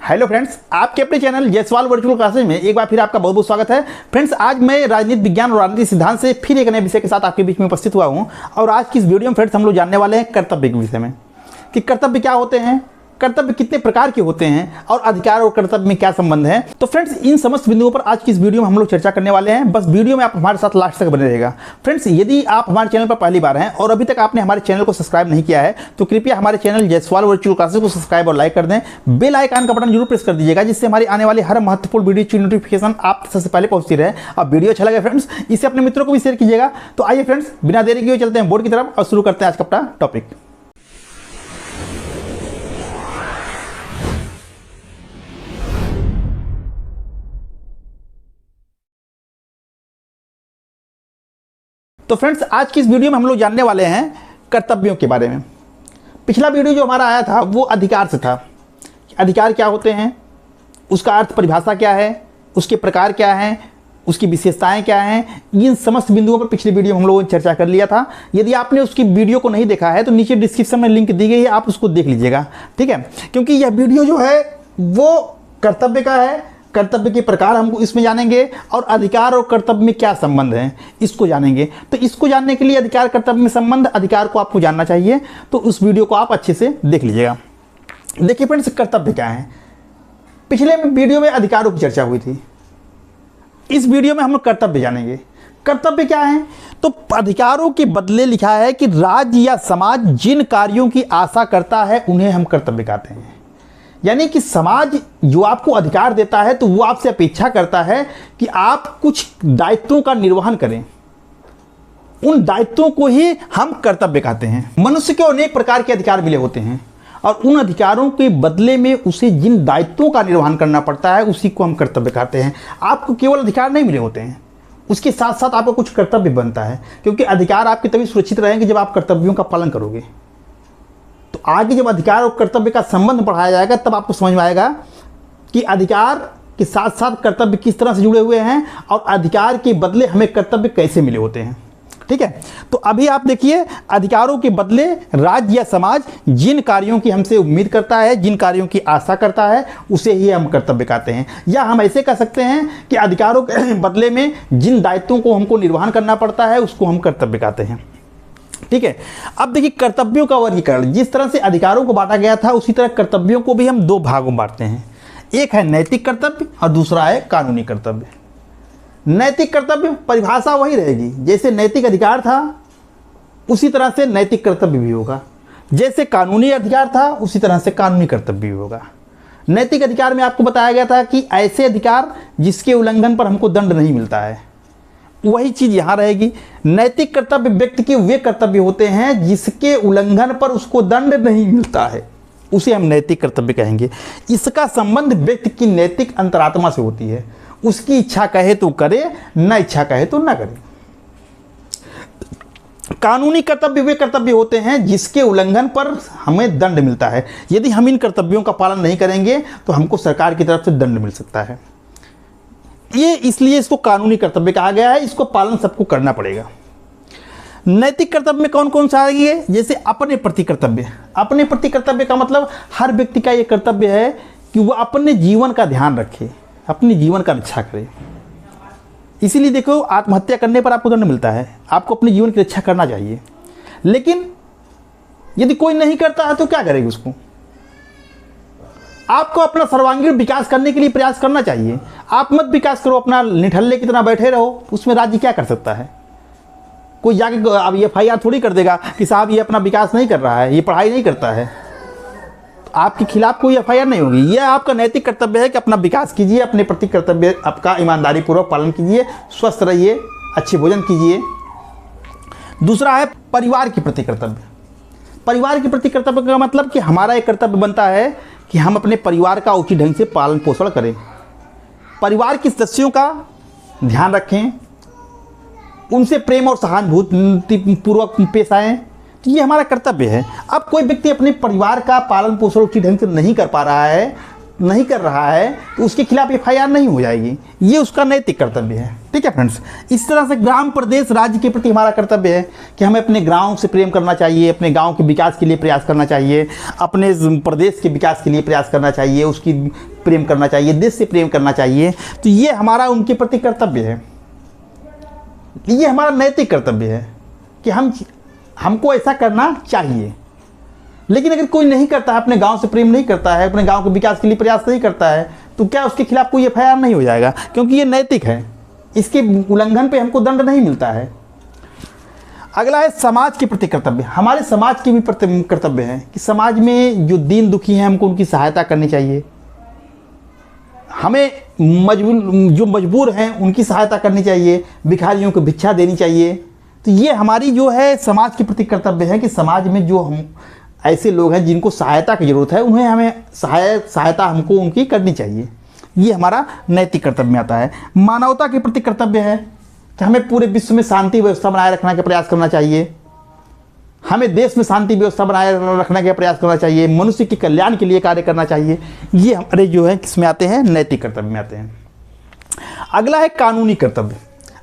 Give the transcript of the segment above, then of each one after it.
Hello friends, आपके अपने channel Jaiswal virtual classes में एक बार फिर आपका बहुत बहुत स्वागत है। फ्रेंड्स, आज मैं राजनीति विज्ञान और राजनीति सिद्धांत से फिर एक नए विषय के साथ आपके बीच में उपस्थित हुआ हूं। और आज की इस वीडियो में फ्रेंड्स हम लोग जानने वाले हैं कर्तव्य के विषय में कि कर्तव्य क्या होते हैं, कर्तव्य कितने प्रकार के होते हैं और अधिकार और कर्तव्य में क्या संबंध है। तो फ्रेंड्स, इन समस्त बिंदुओं पर आज की इस वीडियो में हम लोग चर्चा करने वाले हैं। बस वीडियो में आप हमारे साथ लास्ट तक बने रहेगा। फ्रेंड्स, यदि आप हमारे चैनल पर पहली बार हैं और अभी तक आपने हमारे चैनल को सब्सक्राइब नहीं किया है तो कृपया हमारे चैनल जयसवाल वर्चुअल क्लासेस को सब्सक्राइब और लाइक कर दें। बेल आइकन का बटन जरूर प्रेस कर दीजिएगा, जिससे हमारी आने वाली हर महत्वपूर्ण वीडियो की नोटिफिकेशन आप सबसे पहले पहुंचती रहे। अब वीडियो अच्छा लगे फ्रेंड्स, इसे अपने मित्रों को भी शेयर कीजिएगा। तो आइए फ्रेंड्स, बिना देरी किए चलते हैं बोर्ड की तरफ और शुरू करते हैं आज का अपना टॉपिक। तो फ्रेंड्स, आज की इस वीडियो में हम लोग जानने वाले हैं कर्तव्यों के बारे में। पिछला वीडियो जो हमारा आया था वो अधिकार से था। अधिकार क्या होते हैं, उसका अर्थ परिभाषा क्या है, उसके प्रकार क्या हैं, उसकी विशेषताएं क्या हैं, इन समस्त बिंदुओं पर पिछले वीडियो में हम लोगों ने चर्चा कर लिया था। यदि आपने उसकी वीडियो को नहीं देखा है तो नीचे डिस्क्रिप्शन में लिंक दी गई है, आप उसको देख लीजिएगा, ठीक है। क्योंकि यह वीडियो जो है वो कर्तव्य का है। कर्तव्य के प्रकार हम इसमें जानेंगे और अधिकार और कर्तव्य में क्या संबंध है इसको जानेंगे। तो इसको जानने के लिए अधिकार कर्तव्य में संबंध, अधिकार को आपको जानना चाहिए। तो उस वीडियो को आप अच्छे से देख लीजिएगा। देखिए फ्रेंड्स, कर्तव्य क्या है। पिछले वीडियो में अधिकारों की चर्चा हुई थी, इस वीडियो में हम लोग कर्तव्य जानेंगे। कर्तव्य क्या है, तो अधिकारों के बदले लिखा है कि राज्य या समाज जिन कार्यों की आशा करता है उन्हें हम कर्तव्य कहते हैं। यानी कि समाज जो आपको अधिकार देता है तो वो आपसे अपेक्षा करता है कि आप कुछ दायित्वों का निर्वहन करें। उन दायित्वों को ही हम कर्तव्य कहते हैं। मनुष्य को अनेक प्रकार के अधिकार मिले होते हैं और उन अधिकारों के बदले में उसे जिन दायित्वों का निर्वहन करना पड़ता है उसी को हम कर्तव्य कहते हैं। आपको केवल अधिकार नहीं मिले होते हैं, उसके साथ साथ आपको कुछ कर्तव्य बनता है, क्योंकि अधिकार आपके तभी सुरक्षित रहेंगे जब आप कर्तव्यों का पालन करोगे। तो आगे जब अधिकार और कर्तव्य का संबंध पढ़ाया जाएगा तब आपको समझ में आएगा कि अधिकार के साथ साथ कर्तव्य किस तरह से जुड़े हुए हैं और अधिकार के बदले हमें कर्तव्य कैसे मिले होते हैं, ठीक है। तो अभी आप देखिए, अधिकारों के बदले राज्य या समाज जिन कार्यों की हमसे उम्मीद करता है, जिन कार्यों की आशा करता है, उसे ही हम कर्तव्य कहते हैं। या हम ऐसे कह सकते हैं कि अधिकारों के बदले में जिन दायित्वों को हमको निर्वहन करना पड़ता है उसको हम कर्तव्य कहते हैं, ठीक है। अब देखिए, कर्तव्यों का वर्गीकरण, जिस तरह से अधिकारों को बांटा गया था उसी तरह कर्तव्यों को भी हम दो भागों में बांटते हैं। एक है नैतिक कर्तव्य और दूसरा है कानूनी कर्तव्य। नैतिक कर्तव्य परिभाषा वही रहेगी, जैसे नैतिक अधिकार था उसी तरह से नैतिक कर्तव्य भी होगा, जैसे कानूनी अधिकार था उसी तरह से कानूनी कर्तव्य भी होगा। नैतिक अधिकार में आपको बताया गया था कि ऐसे अधिकार जिसके उल्लंघन पर हमको दंड नहीं मिलता है, वही चीज यहां रहेगी। नैतिक कर्तव्य व्यक्ति के वे कर्तव्य होते हैं जिसके उल्लंघन पर उसको दंड नहीं मिलता है, उसे हम नैतिक कर्तव्य कहेंगे। इसका संबंध व्यक्ति की नैतिक अंतरात्मा से होती है। उसकी इच्छा कहे तो करे, न इच्छा कहे तो न करे। कानूनी कर्तव्य वे कर्तव्य होते हैं जिसके उल्लंघन पर हमें दंड मिलता है। यदि हम इन कर्तव्यों का पालन नहीं करेंगे तो हमको सरकार की तरफ से दंड मिल सकता है। ये इसलिए इसको कानूनी कर्तव्य कहा गया है, इसको पालन सबको करना पड़ेगा। नैतिक कर्तव्य में कौन कौन सा आएंगे, जैसे अपने प्रति कर्तव्य। अपने प्रति कर्तव्य का मतलब हर व्यक्ति का ये कर्तव्य है कि वह अपने जीवन का ध्यान रखे, अपने जीवन का रक्षा करे। इसीलिए देखो, आत्महत्या करने पर आपको दंड मिलता है, आपको अपने जीवन की रक्षा करना चाहिए। लेकिन यदि कोई नहीं करता है तो क्या करेगी उसको। आपको अपना सर्वांगीण विकास करने के लिए प्रयास करना चाहिए। आप मत विकास करो, अपना निठल्ले की तरह बैठे रहो, उसमें राज्य क्या कर सकता है। कोई जाके अब FIR थोड़ी कर देगा कि साहब ये अपना विकास नहीं कर रहा है, ये पढ़ाई नहीं करता है, तो आपके खिलाफ कोई FIR नहीं होगी। यह आपका नैतिक कर्तव्य है कि अपना विकास कीजिए, अपने प्रति कर्तव्य आपका ईमानदारी पूर्वक पालन कीजिए, स्वस्थ रहिए, अच्छे भोजन कीजिए। दूसरा है परिवार के प्रति कर्तव्य। परिवार के प्रति कर्तव्य का मतलब कि हमारा एक कर्तव्य बनता है कि हम अपने परिवार का उचित ढंग से पालन पोषण करें, परिवार के सदस्यों का ध्यान रखें, उनसे प्रेम और सहानुभूति पूर्वक पेश आएँ। तो ये हमारा कर्तव्य है। अब कोई व्यक्ति अपने परिवार का पालन पोषण उचित ढंग से नहीं कर पा रहा है, नहीं कर रहा है तो उसके खिलाफ एफआईआर नहीं हो जाएगी। ये उसका नैतिक कर्तव्य है। ठीक है फ्रेंड्स, इस तरह से ग्राम, प्रदेश, राज्य के प्रति हमारा कर्तव्य है कि हमें अपने गांव से प्रेम करना चाहिए, अपने गांव के विकास के लिए प्रयास करना चाहिए, अपने प्रदेश के विकास के लिए प्रयास करना चाहिए, उसकी प्रेम करना चाहिए, देश से प्रेम करना चाहिए। तो ये हमारा उनके प्रति कर्तव्य है, ये हमारा नैतिक कर्तव्य है कि हमको ऐसा करना चाहिए। लेकिन अगर कोई नहीं करता है, अपने गांव से प्रेम नहीं करता है, अपने गांव के विकास के लिए प्रयास नहीं करता है, तो क्या उसके खिलाफ कोई एफआईआर नहीं हो जाएगा? क्योंकि ये नैतिक है, इसके उल्लंघन पे हमको दंड नहीं मिलता है। अगला है समाज के प्रति कर्तव्य। हमारे समाज के भी प्रति कर्तव्य है कि समाज में जो दीन दुखी हैं हमको उनकी सहायता करनी चाहिए, हमें जो मजबूर हैं उनकी सहायता करनी चाहिए, भिखारियों को भिक्षा देनी चाहिए। तो ये हमारी जो है समाज के प्रति कर्तव्य है कि समाज में जो हम ऐसे लोग हैं जिनको सहायता की ज़रूरत है, उन्हें हमें सहायता हमको उनकी करनी चाहिए। ये हमारा नैतिक कर्तव्य में आता है। मानवता के प्रति कर्तव्य है कि हमें पूरे विश्व में शांति व्यवस्था बनाए रखने का प्रयास करना चाहिए, हमें देश में शांति व्यवस्था बनाए रखने का प्रयास करना चाहिए, मनुष्य के कल्याण के लिए कार्य करना चाहिए। ये हमारे जो है किसमें आते हैं? नैतिक कर्तव्य में आते हैं। अगला है कानूनी कर्तव्य।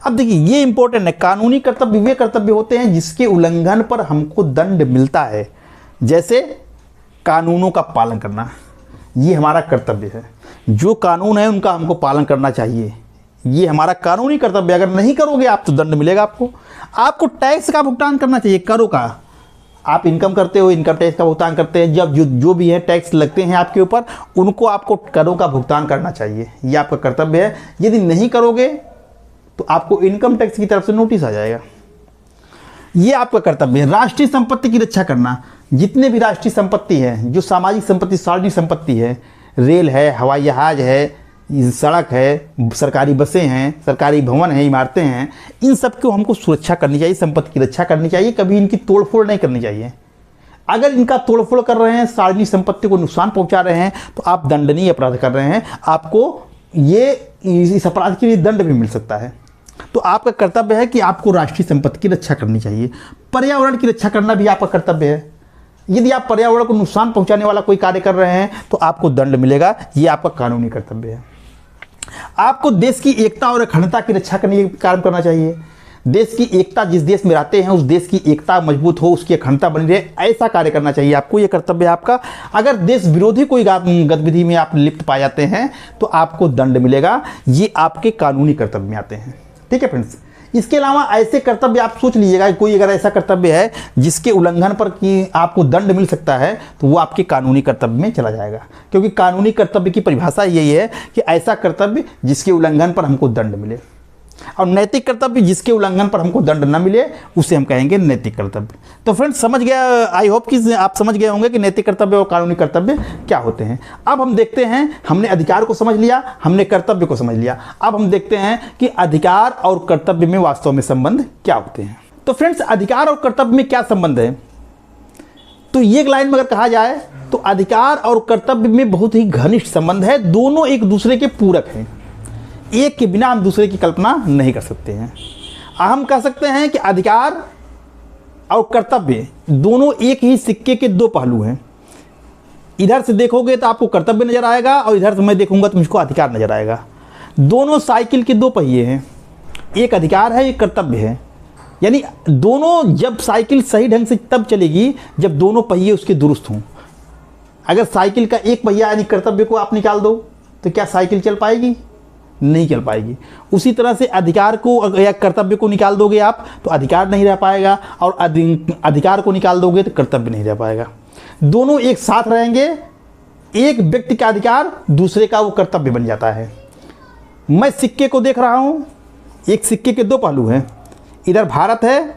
अब देखिए ये इंपॉर्टेंट है। कानूनी कर्तव्य वे कर्तव्य होते हैं जिसके उल्लंघन पर हमको दंड मिलता है, जैसे कानूनों का पालन करना, ये हमारा कर्तव्य है। जो कानून है उनका हमको पालन करना चाहिए, ये हमारा कानूनी कर्तव्य। अगर नहीं करोगे आप तो दंड मिलेगा आपको। आपको टैक्स का भुगतान करना चाहिए, करों का। आप इनकम करते हो, इनकम टैक्स का भुगतान करते हैं, जब जो भी है टैक्स लगते हैं आपके ऊपर, उनको आपको करों का भुगतान करना चाहिए, ये आपका कर्तव्य है। यदि नहीं करोगे तो आपको इनकम टैक्स की तरफ से नोटिस आ जाएगा, ये आपका कर्तव्य है। राष्ट्रीय संपत्ति की रक्षा करना, जितने भी राष्ट्रीय संपत्ति है, जो सामाजिक संपत्ति, सार्वजनिक संपत्ति है, रेल है, हवाई जहाज है, सड़क है, सरकारी बसें हैं, सरकारी भवन हैं, इमारतें हैं, इन सब को हमको सुरक्षा करनी चाहिए, संपत्ति की रक्षा करनी चाहिए, कभी इनकी तोड़फोड़ नहीं करनी चाहिए। अगर इनका तोड़फोड़ कर रहे हैं, सार्वजनिक संपत्ति को नुकसान पहुंचा रहे हैं, तो आप दंडनीय अपराध कर रहे हैं, आपको ये इस अपराध के लिए दंड भी मिल सकता है। तो आपका कर्तव्य है कि आपको राष्ट्रीय संपत्ति की रक्षा करनी चाहिए। पर्यावरण की रक्षा करना भी आपका कर्तव्य है। यदि आप पर्यावरण को नुकसान पहुंचाने वाला कोई कार्य कर रहे हैं तो आपको दंड मिलेगा, ये आपका कानूनी कर्तव्य है। आपको देश की एकता और अखंडता की रक्षा करने का काम करना चाहिए। देश की एकता, जिस देश में रहते हैं उस देश की एकता मजबूत हो, उसकी अखंडता बनी रहे, ऐसा कार्य करना चाहिए आपको, ये कर्तव्य है आपका। अगर देश विरोधी कोई गतिविधि में आप लिप्त पाए जाते हैं तो आपको दंड मिलेगा, ये आपके कानूनी कर्तव्य में आते हैं। ठीक है फ्रेंड्स, इसके अलावा ऐसे कर्तव्य आप सोच लीजिएगा, कोई अगर ऐसा कर्तव्य है जिसके उल्लंघन पर कि आपको दंड मिल सकता है तो वो आपके कानूनी कर्तव्य में चला जाएगा, क्योंकि कानूनी कर्तव्य की परिभाषा यही है कि ऐसा कर्तव्य जिसके उल्लंघन पर हमको दंड मिले, और नैतिक कर्तव्य जिसके उल्लंघन पर हमको दंड न मिले उसे हम कहेंगे नैतिक कर्तव्य। तो फ्रेंड्स समझ गया, आई होप कि आप समझ गए होंगे कि नैतिक कर्तव्य और कानूनी कर्तव्य क्या होते हैं। अब हम देखते हैं, हमने अधिकार को समझ लिया, हमने कर्तव्य को समझ लिया, अब हम देखते हैं कि अधिकार और कर्तव्य में वास्तव में संबंध क्या होते हैं। तो फ्रेंड्स अधिकार और कर्तव्य में क्या संबंध है? तो ये एक लाइन में अगर कहा जाए तो अधिकार और कर्तव्य में बहुत ही घनिष्ठ संबंध है, दोनों एक दूसरे के पूरक हैं, एक के बिना हम दूसरे की कल्पना नहीं कर सकते हैं। हम कह सकते हैं कि अधिकार और कर्तव्य दोनों एक ही सिक्के के दो पहलू हैं। इधर से देखोगे तो आपको कर्तव्य नजर आएगा और इधर से मैं देखूंगा तो मुझको अधिकार नजर आएगा। दोनों साइकिल के दो पहिए हैं, एक अधिकार है, एक कर्तव्य है। यानी दोनों, जब साइकिल सही ढंग से तब चलेगी जब दोनों पहिए उसके दुरुस्त हों। अगर साइकिल का एक पहिया यानी कर्तव्य को आप निकाल दो तो क्या साइकिल चल पाएगी? नहीं चल पाएगी। उसी तरह से अधिकार को या कर्तव्य को निकाल दोगे आप तो अधिकार नहीं रह पाएगा, और अधिकार को निकाल दोगे तो कर्तव्य नहीं रह पाएगा। दोनों एक साथ रहेंगे, एक व्यक्ति का अधिकार दूसरे का वो कर्तव्य बन जाता है। मैं सिक्के को देख रहा हूँ, एक सिक्के के दो पहलू हैं, इधर भारत है,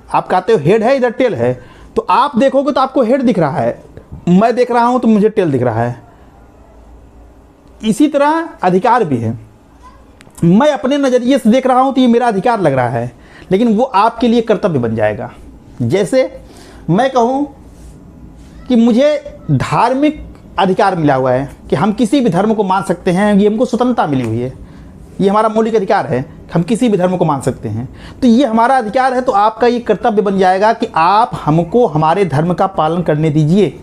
आप कहते हो हेड है, इधर टेल है। तो आप देखोगे तो आपको हेड दिख रहा है, मैं देख रहा हूँ तो मुझे टेल दिख रहा है। इसी तरह अधिकार भी है, मैं अपने नज़रिए से देख रहा हूं तो ये मेरा अधिकार लग रहा है, लेकिन वो आपके लिए कर्तव्य बन जाएगा। जैसे मैं कहूं कि मुझे धार्मिक अधिकार मिला हुआ है कि हम किसी भी धर्म को मान सकते हैं, ये हमको स्वतंत्रता मिली हुई है, ये हमारा मौलिक अधिकार है, हम किसी भी धर्म को मान सकते हैं, तो ये हमारा अधिकार है। तो आपका ये कर्तव्य बन जाएगा कि आप हमको हमारे धर्म का पालन करने दीजिए,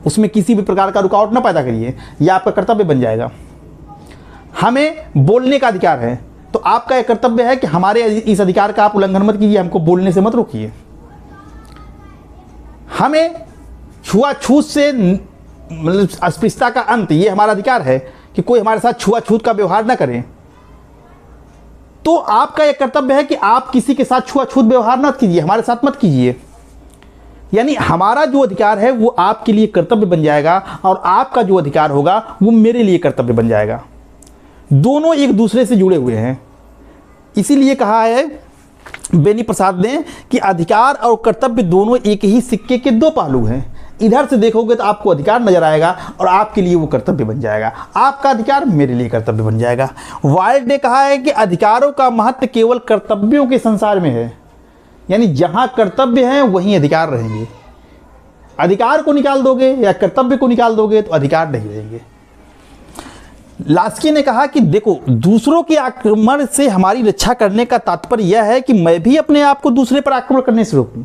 उसमें किसी भी प्रकार का रुकावट ना पैदा करिए, यह आपका कर्तव्य बन जाएगा। हमें बोलने का अधिकार है, तो आपका यह कर्तव्य है कि हमारे इस अधिकार का आप उल्लंघन मत कीजिए, हमको बोलने से मत रोकिए। हमें छुआछूत से मतलब अस्पृश्यता का अंत, ये हमारा अधिकार है कि कोई हमारे साथ छुआछूत का व्यवहार ना करे। तो आपका यह कर्तव्य है कि आप किसी के साथ छुआछूत व्यवहार मत कीजिए, हमारे साथ मत कीजिए। यानी हमारा जो अधिकार है वो आपके लिए कर्तव्य बन जाएगा और आपका जो अधिकार होगा वो मेरे लिए कर्तव्य बन जाएगा। दोनों एक दूसरे से जुड़े हुए हैं। इसीलिए कहा है बेनी प्रसाद ने कि अधिकार और कर्तव्य दोनों एक ही सिक्के के दो पहलू हैं। इधर से देखोगे तो आपको अधिकार नजर आएगा और आपके लिए वो कर्तव्य बन जाएगा। आपका अधिकार मेरे लिए कर्तव्य बन जाएगा। वाइल्ड ने कहा है कि अधिकारों का महत्व केवल कर्तव्यों के संसार में है। यानी जहां कर्तव्य है वहीं अधिकार रहेंगे। अधिकार को निकाल दोगे या कर्तव्य को निकाल दोगे तो अधिकार नहीं रहेंगे। लास्की ने कहा कि देखो, दूसरों के आक्रमण से हमारी रक्षा करने का तात्पर्य यह है कि मैं भी अपने आप को दूसरे पर आक्रमण करने से रोकूं।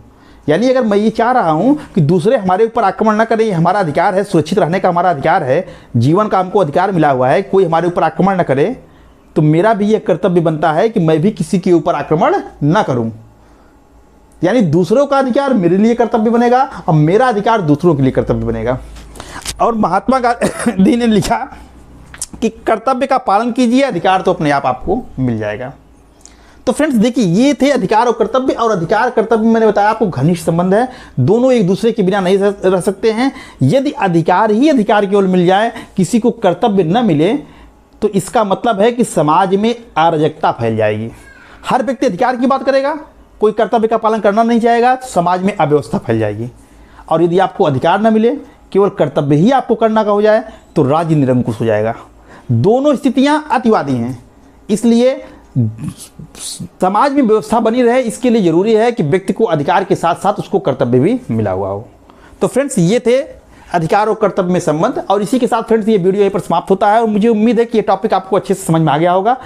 यानी अगर मैं ये चाह रहा हूं कि दूसरे हमारे ऊपर आक्रमण ना करें, ये हमारा अधिकार है, सुरक्षित रहने का हमारा अधिकार है, जीवन का हमको अधिकार मिला हुआ है, कोई हमारे ऊपर आक्रमण ना करे, तो मेरा भी यह कर्तव्य बनता है कि मैं भी किसी के ऊपर आक्रमण ना करूं। यानी दूसरों का अधिकार मेरे लिए कर्तव्य बनेगा और मेरा अधिकार दूसरों के लिए कर्तव्य बनेगा। और महात्मा गांधी ने लिखा कि कर्तव्य का पालन कीजिए, अधिकार तो अपने आप आपको मिल जाएगा। तो फ्रेंड्स देखिए, ये थे अधिकार और कर्तव्य। और अधिकार कर्तव्य मैंने बताया आपको घनिष्ठ संबंध है, दोनों एक दूसरे के बिना नहीं रह सकते हैं। यदि अधिकार ही अधिकार केवल मिल जाए, किसी को कर्तव्य न मिले, तो इसका मतलब है कि समाज में अराजकता फैल जाएगी। हर व्यक्ति अधिकार की बात करेगा, कोई कर्तव्य का पालन करना नहीं चाहेगा, तो समाज में अव्यवस्था फैल जाएगी। और यदि आपको अधिकार न मिले, केवल कर्तव्य ही आपको करना का हो जाए, तो राज्य निरंकुश हो जाएगा। दोनों स्थितियां अतिवादी हैं। इसलिए समाज में व्यवस्था बनी रहे, इसके लिए जरूरी है कि व्यक्ति को अधिकार के साथ साथ उसको कर्तव्य भी मिला हुआ हो। तो फ्रेंड्स, ये थे अधिकार और कर्तव्य में संबंध। और इसी के साथ फ्रेंड्स ये वीडियो यहीं पर समाप्त होता है। और मुझे उम्मीद है कि ये टॉपिक आपको अच्छे से समझ में आ गया होगा।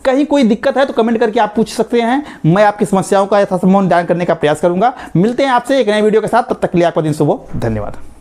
कहीं कोई दिक्कत है तो कमेंट करके आप पूछ सकते हैं, मैं आपकी समस्याओं का यथासंभव निदान करने का प्रयास करूंगा। मिलते हैं आपसे एक नए वीडियो के साथ, तब तक के लिए आपका दिन शुभ हो। धन्यवाद।